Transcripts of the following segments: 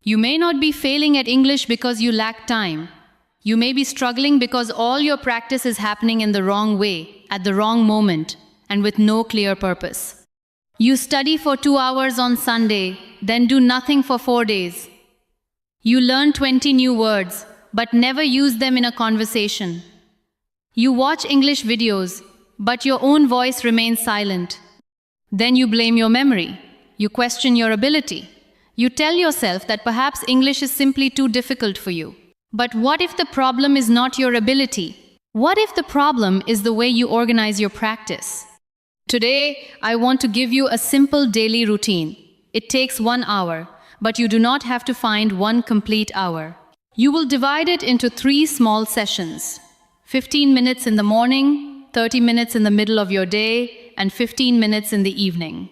You may not be failing at English because you lack time. You may be struggling because all your practice is happening in the wrong way, at the wrong moment, and with no clear purpose. You study for 2 hours on Sunday, then do nothing for 4 days. You learn 20 new words, but never use them in a conversation. You watch English videos, but your own voice remains silent. Then you blame your memory. You question your ability. You tell yourself that perhaps English is simply too difficult for you. But what if the problem is not your ability? What if the problem is the way you organize your practice? Today, I want to give you a simple daily routine. It takes 1 hour, but you do not have to find one complete hour. You will divide it into 3 small sessions. 15 minutes in the morning, 30 minutes in the middle of your day, and 15 minutes in the evening.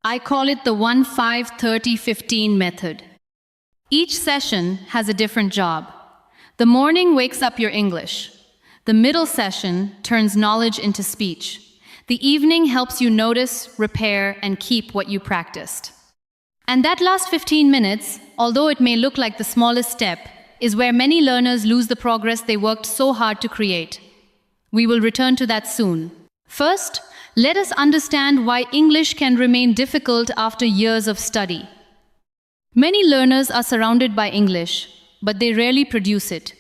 I call it the 1-5-30-15 method. Each session has a different job. The morning wakes up your English. The middle session turns knowledge into speech. The evening helps you notice, repair, and keep what you practiced. And that last 15 minutes, although it may look like the smallest step, is where many learners lose the progress they worked so hard to create. We will return to that soon. First, let us understand why English can remain difficult after years of study. Many learners are surrounded by English, but they rarely produce it.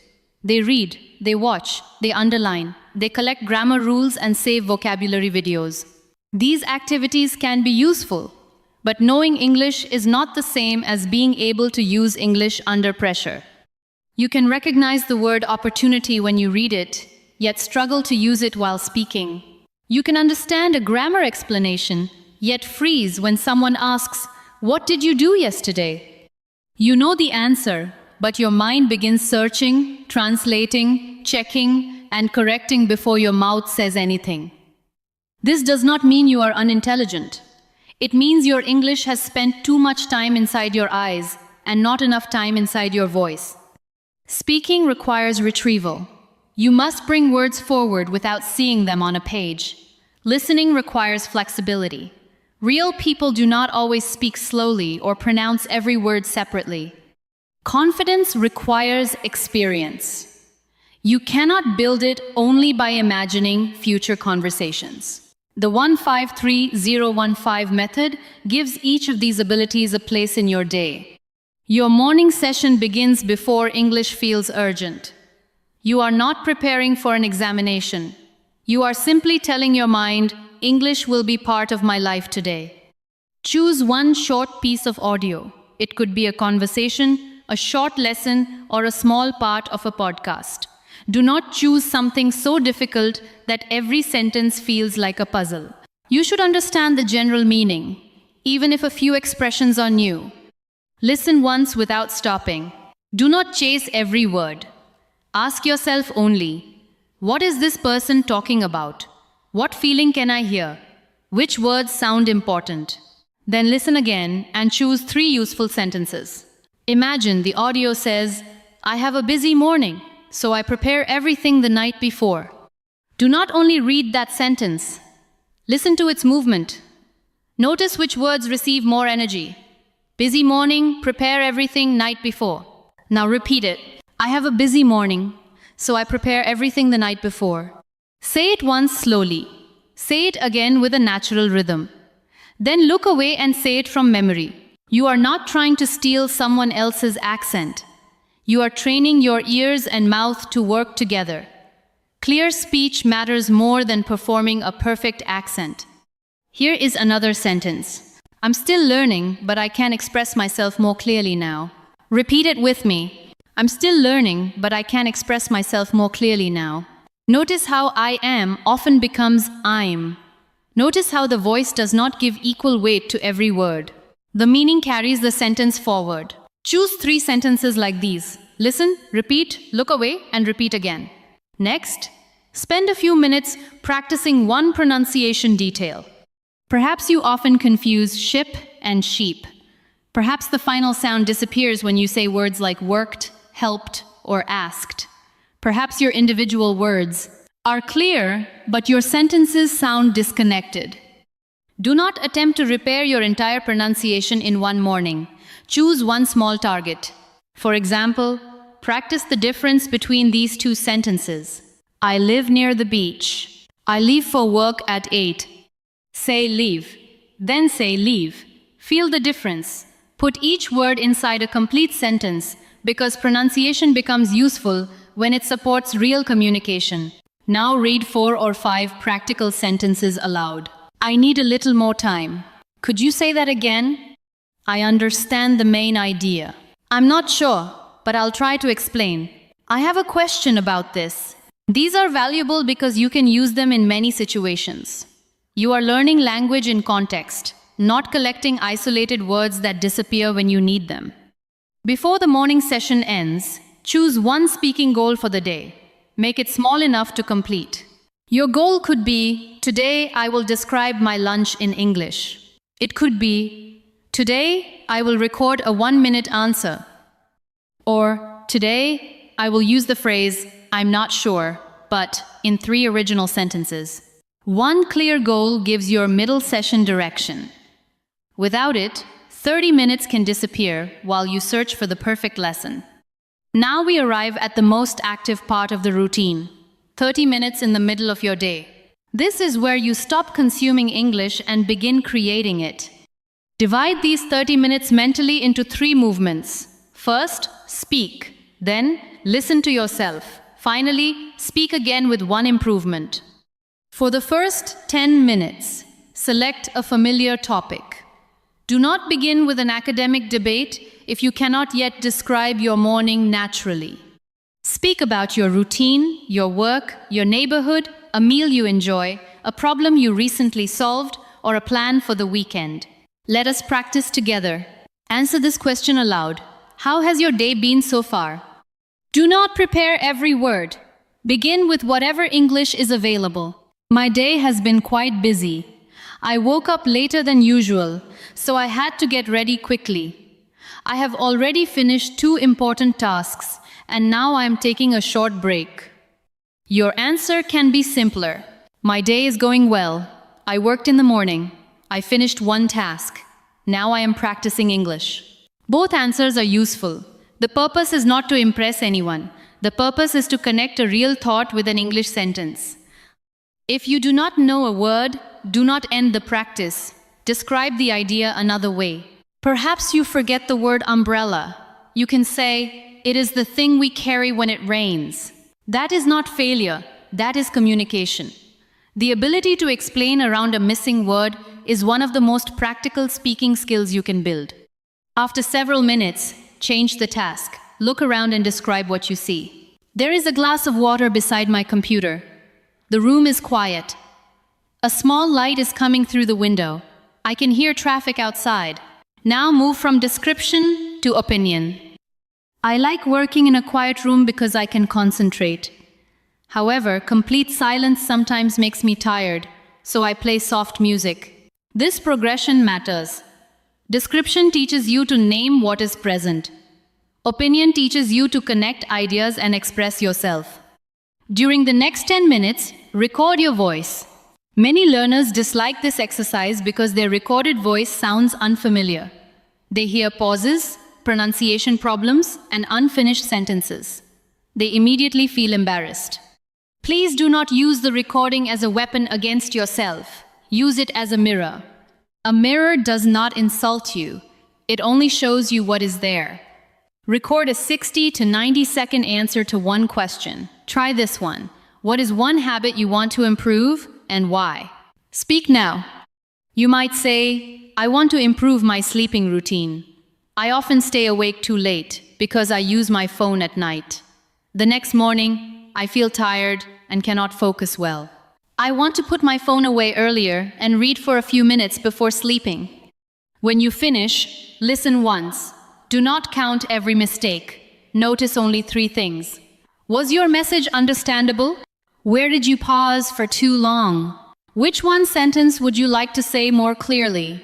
They read, they watch, they underline, they collect grammar rules and save vocabulary videos. These activities can be useful, but knowing English is not the same as being able to use English under pressure. You can recognize the word opportunity when you read it, yet struggle to use it while speaking. You can understand a grammar explanation, yet freeze when someone asks, "What did you do yesterday?" You know the answer, but your mind begins searching, translating, checking, and correcting before your mouth says anything. This does not mean you are unintelligent. It means your English has spent too much time inside your eyes and not enough time inside your voice. Speaking requires retrieval. You must bring words forward without seeing them on a page. Listening requires flexibility. Real people do not always speak slowly or pronounce every word separately. Confidence requires experience. You cannot build it only by imagining future conversations. The 1-5-3-0-1-5 method gives each of these abilities a place in your day. Your morning session begins before English feels urgent. You are not preparing for an examination. You are simply telling your mind, English will be part of my life today. Choose one short piece of audio. It could be a conversation, a short lesson, or a small part of a podcast. Do not choose something so difficult that every sentence feels like a puzzle. You should understand the general meaning, even if a few expressions are new. Listen once without stopping. Do not chase every word. Ask yourself only, what is this person talking about? What feeling can I hear? Which words sound important? Then listen again and choose 3 useful sentences. Imagine the audio says, I have a busy morning, so I prepare everything the night before. Do not only read that sentence. Listen to its movement. Notice which words receive more energy. Busy morning, prepare everything night before. Now repeat it. I have a busy morning, so I prepare everything the night before. Say it once slowly. Say it again with a natural rhythm. Then look away and say it from memory. You are not trying to steal someone else's accent. You are training your ears and mouth to work together. Clear speech matters more than performing a perfect accent. Here is another sentence. I'm still learning, but I can express myself more clearly now. Repeat it with me. I'm still learning, but I can express myself more clearly now. Notice how I am often becomes I'm. Notice how the voice does not give equal weight to every word. The meaning carries the sentence forward. Choose 3 sentences like these. Listen, repeat, look away, and repeat again. Next, spend a few minutes practicing one pronunciation detail. Perhaps you often confuse ship and sheep. Perhaps the final sound disappears when you say words like worked, helped, or asked. Perhaps your individual words are clear, but your sentences sound disconnected. Do not attempt to repair your entire pronunciation in one morning. Choose one small target. For example, practice the difference between these two sentences. I live near the beach. I leave for work at 8. Say leave, then say leave. Feel the difference. Put each word inside a complete sentence because pronunciation becomes useful when it supports real communication. Now read 4 or 5 practical sentences aloud. I need a little more time. Could you say that again? I understand the main idea. I'm not sure, but I'll try to explain. I have a question about this. These are valuable because you can use them in many situations. You are learning language in context, not collecting isolated words that disappear when you need them. Before the morning session ends, choose one speaking goal for the day. Make it small enough to complete. Your goal could be, today I will describe my lunch in English. It could be, today I will record a 1-minute answer. Or, today I will use the phrase, I'm not sure, but in 3 original sentences. One clear goal gives your middle session direction. Without it, 30 minutes can disappear while you search for the perfect lesson. Now we arrive at the most active part of the routine, 30 minutes in the middle of your day. This is where you stop consuming English and begin creating it. Divide these 30 minutes mentally into 3 movements. First, speak. Then, listen to yourself. Finally, speak again with 1 improvement. For the first 10 minutes, select a familiar topic. Do not begin with an academic debate if you cannot yet describe your morning naturally. Speak about your routine, your work, your neighborhood, a meal you enjoy, a problem you recently solved, or a plan for the weekend. Let us practice together. Answer this question aloud. How has your day been so far? Do not prepare every word. Begin with whatever English is available. My day has been quite busy. I woke up later than usual, so I had to get ready quickly. I have already finished 2 important tasks, and now I am taking a short break. Your answer can be simpler. My day is going well. I worked in the morning. I finished 1 task. Now I am practicing English. Both answers are useful. The purpose is not to impress anyone. The purpose is to connect a real thought with an English sentence. If you do not know a word, do not end the practice. Describe the idea another way. Perhaps you forget the word umbrella. You can say, it is the thing we carry when it rains. That is not failure, that is communication. The ability to explain around a missing word is one of the most practical speaking skills you can build. After several minutes, change the task. Look around and describe what you see. There is a glass of water beside my computer. The room is quiet. A small light is coming through the window. I can hear traffic outside. Now move from description to opinion. I like working in a quiet room because I can concentrate. However, complete silence sometimes makes me tired, so I play soft music. This progression matters. Description teaches you to name what is present. Opinion teaches you to connect ideas and express yourself. During the next 10 minutes, record your voice. Many learners dislike this exercise because their recorded voice sounds unfamiliar. They hear pauses, pronunciation problems, and unfinished sentences. They immediately feel embarrassed. Please do not use the recording as a weapon against yourself. Use it as a mirror. A mirror does not insult you. It only shows you what is there. Record a 60 to 90-second answer to one question. Try this one. What is one habit you want to improve and why? Speak now. You might say, I want to improve my sleeping routine. I often stay awake too late because I use my phone at night. The next morning, I feel tired and cannot focus well. I want to put my phone away earlier and read for a few minutes before sleeping. When you finish, listen once. Do not count every mistake. Notice only 3 things. Was your message understandable? Where did you pause for too long? Which one sentence would you like to say more clearly?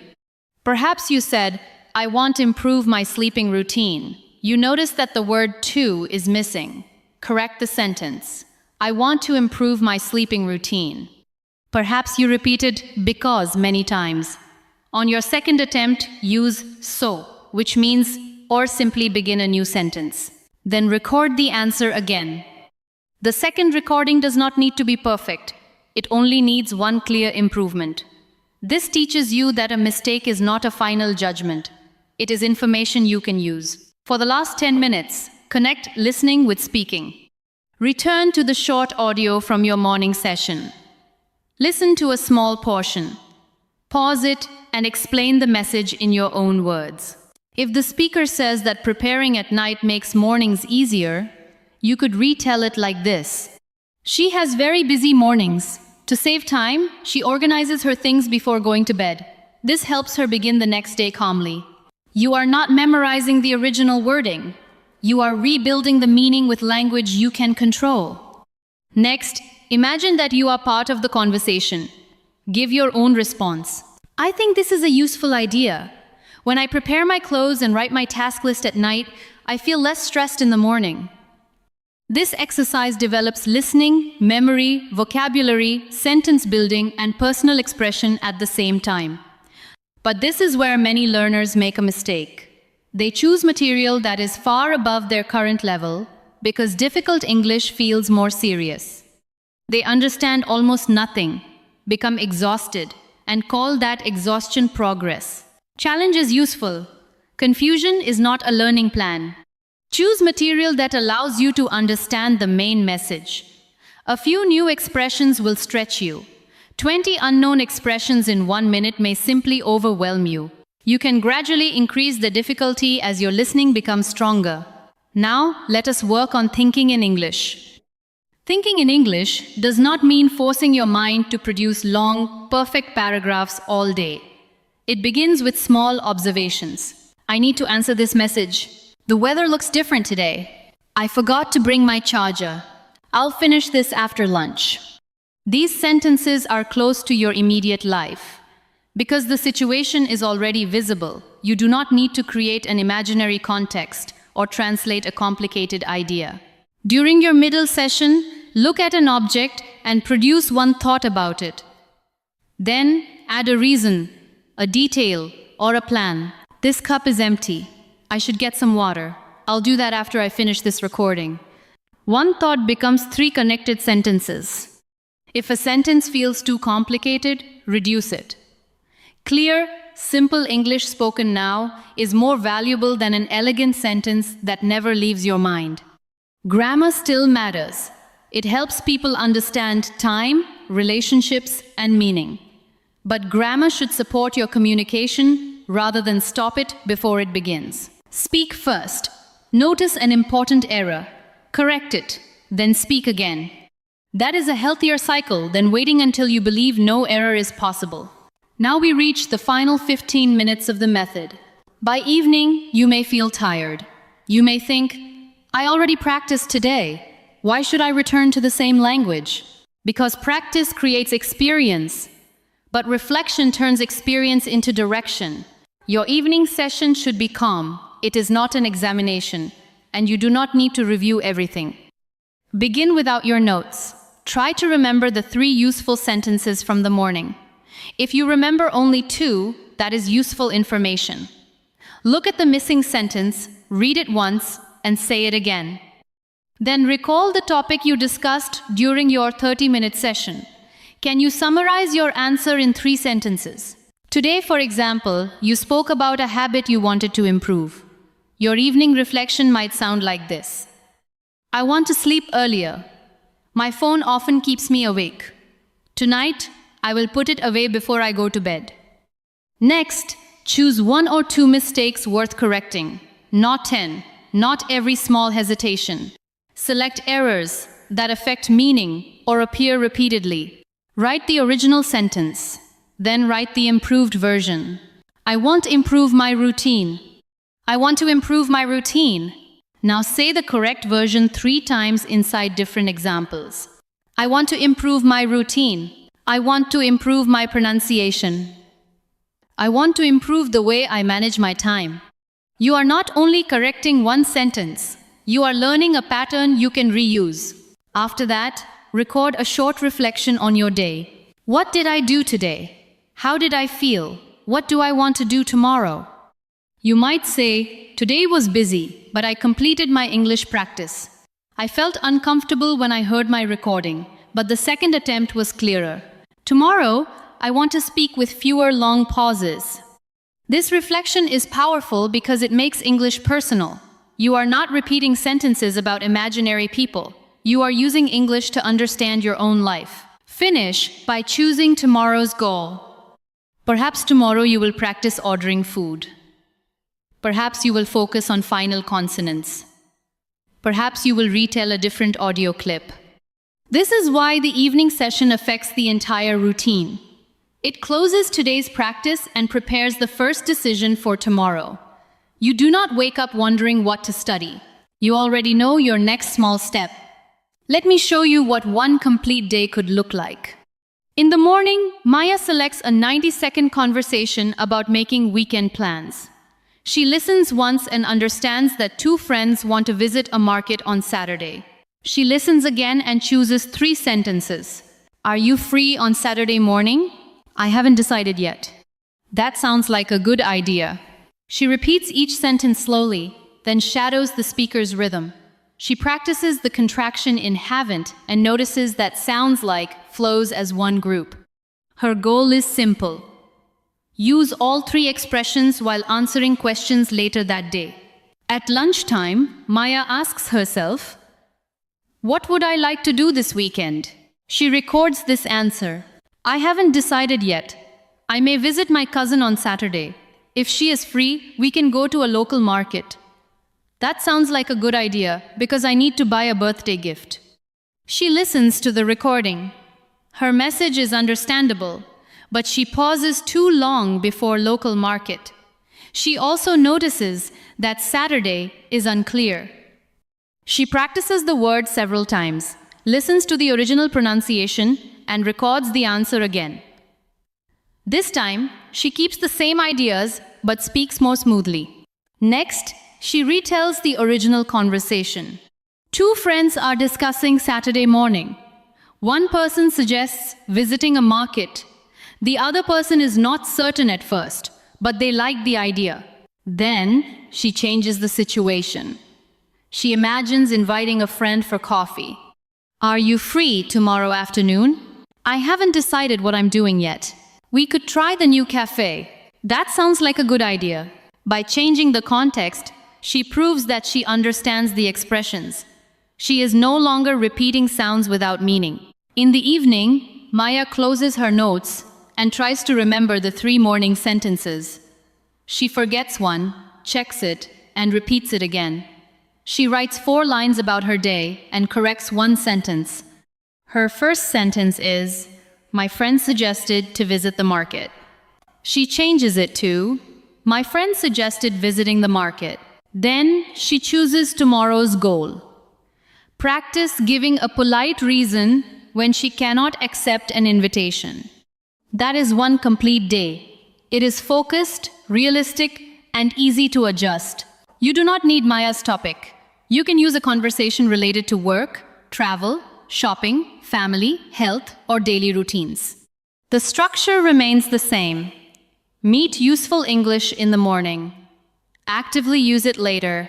Perhaps you said, I want to improve my sleeping routine. You notice that the word to is missing. Correct the sentence. I want to improve my sleeping routine. Perhaps you repeated because many times. On your second attempt, use so. which means or simply begin a new sentence. Then record the answer again. The second recording does not need to be perfect. It only needs one clear improvement. This teaches you that a mistake is not a final judgment. It is information you can use. For the last 10 minutes, connect listening with speaking. Return to the short audio from your morning session. Listen to a small portion. Pause it and explain the message in your own words. If the speaker says that preparing at night makes mornings easier, you could retell it like this. She has very busy mornings. To save time, she organizes her things before going to bed. This helps her begin the next day calmly. You are not memorizing the original wording. You are rebuilding the meaning with language you can control. Next, imagine that you are part of the conversation. Give your own response. I think this is a useful idea. When I prepare my clothes and write my task list at night, I feel less stressed in the morning. This exercise develops listening, memory, vocabulary, sentence building, and personal expression at the same time. But this is where many learners make a mistake. They choose material that is far above their current level because difficult English feels more serious. They understand almost nothing, become exhausted, and call that exhaustion progress. Challenge is useful. Confusion is not a learning plan. Choose material that allows you to understand the main message. A few new expressions will stretch you. 20 unknown expressions in 1 minute may simply overwhelm you. You can gradually increase the difficulty as your listening becomes stronger. Now, let us work on thinking in English. Thinking in English does not mean forcing your mind to produce long, perfect paragraphs all day. It begins with small observations. I need to answer this message. The weather looks different today. I forgot to bring my charger. I'll finish this after lunch. These sentences are close to your immediate life. Because the situation is already visible, you do not need to create an imaginary context or translate a complicated idea. During your middle session, look at an object and produce one thought about it. Then, add a reason, a detail, or a plan. This cup is empty. I should get some water. I'll do that after I finish this recording. One thought becomes 3 connected sentences. If a sentence feels too complicated, reduce it. Clear, simple English spoken now is more valuable than an elegant sentence that never leaves your mind. Grammar still matters. It helps people understand time, relationships, and meaning. But grammar should support your communication rather than stop it before it begins. Speak first. Notice an important error. Correct it, then speak again. That is a healthier cycle than waiting until you believe no error is possible. Now we reach the final 15 minutes of the method. By evening, you may feel tired. You may think, I already practiced today. Why should I return to the same language? Because practice creates experience. But reflection turns experience into direction. Your evening session should be calm. It is not an examination, and you do not need to review everything. Begin without your notes. Try to remember the 3 useful sentences from the morning. If you remember only 2, that is useful information. Look at the missing sentence, read it once, and say it again. Then recall the topic you discussed during your 30-minute session. Can you summarize your answer in 3 sentences? Today, for example, you spoke about a habit you wanted to improve. Your evening reflection might sound like this. I want to sleep earlier. My phone often keeps me awake. Tonight, I will put it away before I go to bed. Next, choose 1 or 2 mistakes worth correcting, not 10, not every small hesitation. Select errors that affect meaning or appear repeatedly. Write the original sentence, then write the improved version. I want to improve my routine. I want to improve my routine. Now say the correct version 3 times inside different examples. I want to improve my routine. I want to improve my pronunciation. I want to improve the way I manage my time. You are not only correcting 1 sentence, you are learning a pattern you can reuse. After that, record a short reflection on your day. What did I do today? How did I feel? What do I want to do tomorrow? You might say, "Today was busy, but I completed my English practice. I felt uncomfortable when I heard my recording, but the second attempt was clearer. Tomorrow, I want to speak with fewer long pauses." This reflection is powerful because it makes English personal. You are not repeating sentences about imaginary people. You are using English to understand your own life. Finish by choosing tomorrow's goal. Perhaps tomorrow you will practice ordering food. Perhaps you will focus on final consonants. Perhaps you will retell a different audio clip. This is why the evening session affects the entire routine. It closes today's practice and prepares the first decision for tomorrow. You do not wake up wondering what to study. You already know your next small step. Let me show you what one complete day could look like. In the morning, Maya selects a 90-second conversation about making weekend plans. She listens once and understands that two friends want to visit a market on Saturday. She listens again and chooses 3 sentences. "Are you free on Saturday morning?" "I haven't decided yet." "That sounds like a good idea." She repeats each sentence slowly, then shadows the speaker's rhythm. She practices the contraction in haven't and notices that sounds like flows as one group. Her goal is simple. Use all 3 expressions while answering questions later that day. At lunchtime, Maya asks herself, "What would I like to do this weekend?" She records this answer. "I haven't decided yet. I may visit my cousin on Saturday. If she is free, we can go to a local market. That sounds like a good idea because I need to buy a birthday gift." She listens to the recording. Her message is understandable, but she pauses too long before local market. She also notices that Saturday is unclear. She practices the word several times, listens to the original pronunciation, and records the answer again. This time, she keeps the same ideas but speaks more smoothly. Next, she retells the original conversation. 2 friends are discussing Saturday morning. One person suggests visiting a market. The other person is not certain at first, but they like the idea. Then, she changes the situation. She imagines inviting a friend for coffee. "Are you free tomorrow afternoon?" "I haven't decided what I'm doing yet. We could try the new cafe." That sounds like a good idea. By changing the context, she proves that she understands the expressions. She is no longer repeating sounds without meaning. In the evening, Maya closes her notes and tries to remember the 3 morning sentences. She forgets one, checks it, and repeats it again. She writes 4 lines about her day and corrects 1 sentence. Her first sentence is, "My friend suggested to visit the market." She changes it to, "My friend suggested visiting the market." Then she chooses tomorrow's goal. Practice giving a polite reason when she cannot accept an invitation. That is one complete day. It is focused, realistic, and easy to adjust. You do not need Maya's topic. You can use a conversation related to work, travel, shopping, family, health, or daily routines. The structure remains the same. Meet useful English in the morning. Actively use it later,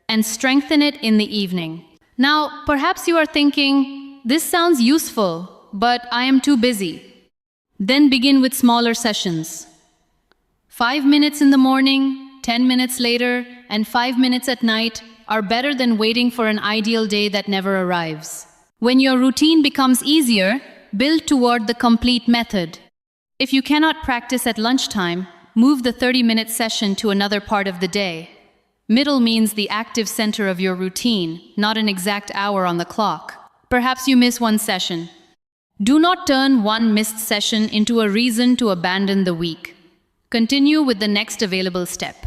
and strengthen it in the evening. Now, perhaps you are thinking, "This sounds useful, but I am too busy." Then begin with smaller sessions. 5 minutes in the morning, 10 minutes later, and 5 minutes at night are better than waiting for an ideal day that never arrives. When your routine becomes easier, build toward the complete method. If you cannot practice at lunchtime, move the 30-minute session to another part of the day. Middle means the active center of your routine, not an exact hour on the clock. Perhaps you miss one session. Do not turn one missed session into a reason to abandon the week. Continue with the next available step.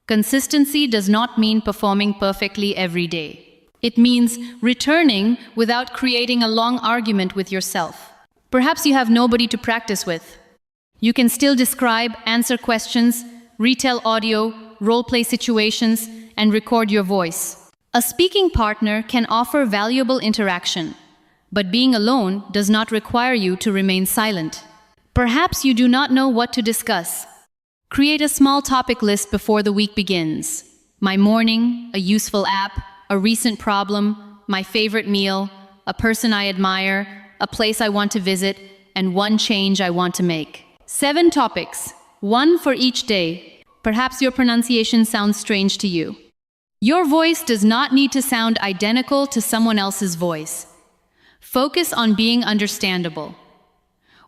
Consistency does not mean performing perfectly every day. It means returning without creating a long argument with yourself. Perhaps you have nobody to practice with. You can still describe, answer questions, retell audio, role-play situations, and record your voice. A speaking partner can offer valuable interaction, but being alone does not require you to remain silent. Perhaps you do not know what to discuss. Create a small topic list before the week begins. My morning, a useful app, a recent problem, my favorite meal, a person I admire, a place I want to visit, and one change I want to make. 7 topics, one for each day. Perhaps your pronunciation sounds strange to you. Your voice does not need to sound identical to someone else's voice. Focus on being understandable.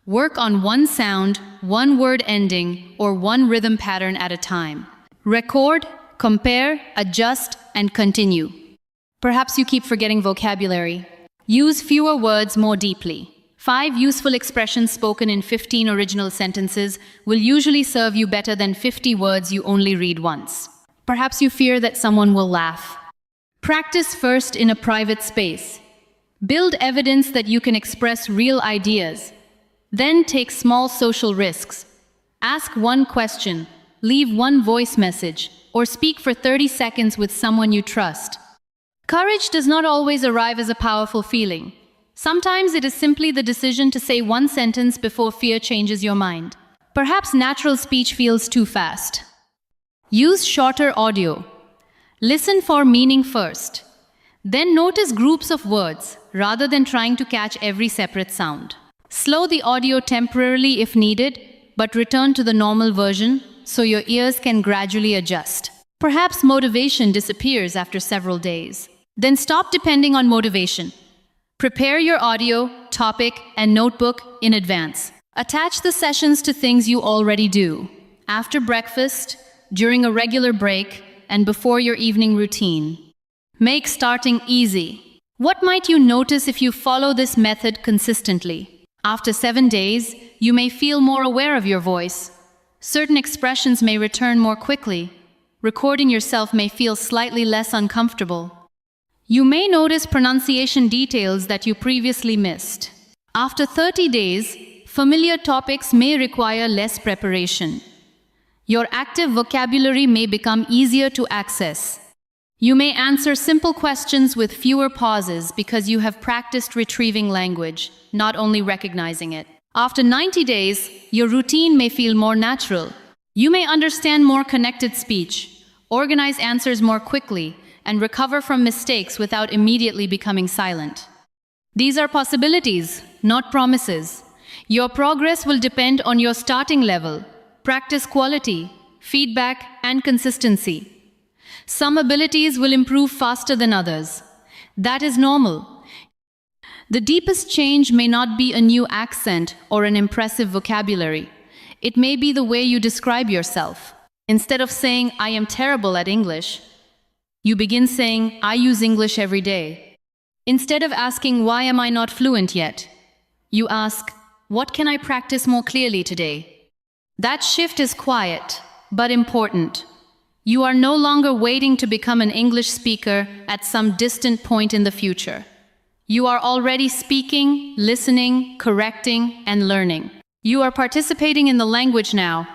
Work on one sound, one word ending, or one rhythm pattern at a time. Record, compare, adjust, and continue. Perhaps you keep forgetting vocabulary. Use fewer words more deeply. 5 useful expressions spoken in 15 original sentences will usually serve you better than 50 words you only read once. Perhaps you fear that someone will laugh. Practice first in a private space. Build evidence that you can express real ideas. Then take small social risks. Ask one question, leave one voice message, or speak for 30 seconds with someone you trust. Courage does not always arrive as a powerful feeling. Sometimes it is simply the decision to say one sentence before fear changes your mind. Perhaps natural speech feels too fast. Use shorter audio. Listen for meaning first. Then notice groups of words, rather than trying to catch every separate sound. Slow the audio temporarily if needed, but return to the normal version so your ears can gradually adjust. Perhaps motivation disappears after several days. Then stop depending on motivation. Prepare your audio, topic, and notebook in advance. Attach the sessions to things you already do. After breakfast, during a regular break, and before your evening routine. Make starting easy. What might you notice if you follow this method consistently? After 7 days, you may feel more aware of your voice. Certain expressions may return more quickly. Recording yourself may feel slightly less uncomfortable. You may notice pronunciation details that you previously missed. After 30 days, familiar topics may require less preparation. Your active vocabulary may become easier to access. You may answer simple questions with fewer pauses because you have practiced retrieving language, not only recognizing it. After 90 days, your routine may feel more natural. You may understand more connected speech, organize answers more quickly, and recover from mistakes without immediately becoming silent. These are possibilities, not promises. Your progress will depend on your starting level, practice quality, feedback, and consistency. Some abilities will improve faster than others. That is normal. The deepest change may not be a new accent or an impressive vocabulary. It may be the way you describe yourself. Instead of saying, "I am terrible at English," you begin saying, "I use English every day." Instead of asking, "Why am I not fluent yet?" you ask, "What can I practice more clearly today?" That shift is quiet, but important. You are no longer waiting to become an English speaker at some distant point in the future. You are already speaking, listening, correcting, and learning. You are participating in the language now.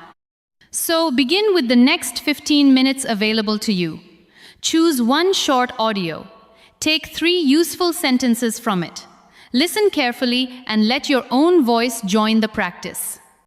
So begin with the next 15 minutes available to you. Choose one short audio. Take 3 useful sentences from it. Listen carefully and let your own voice join the practice.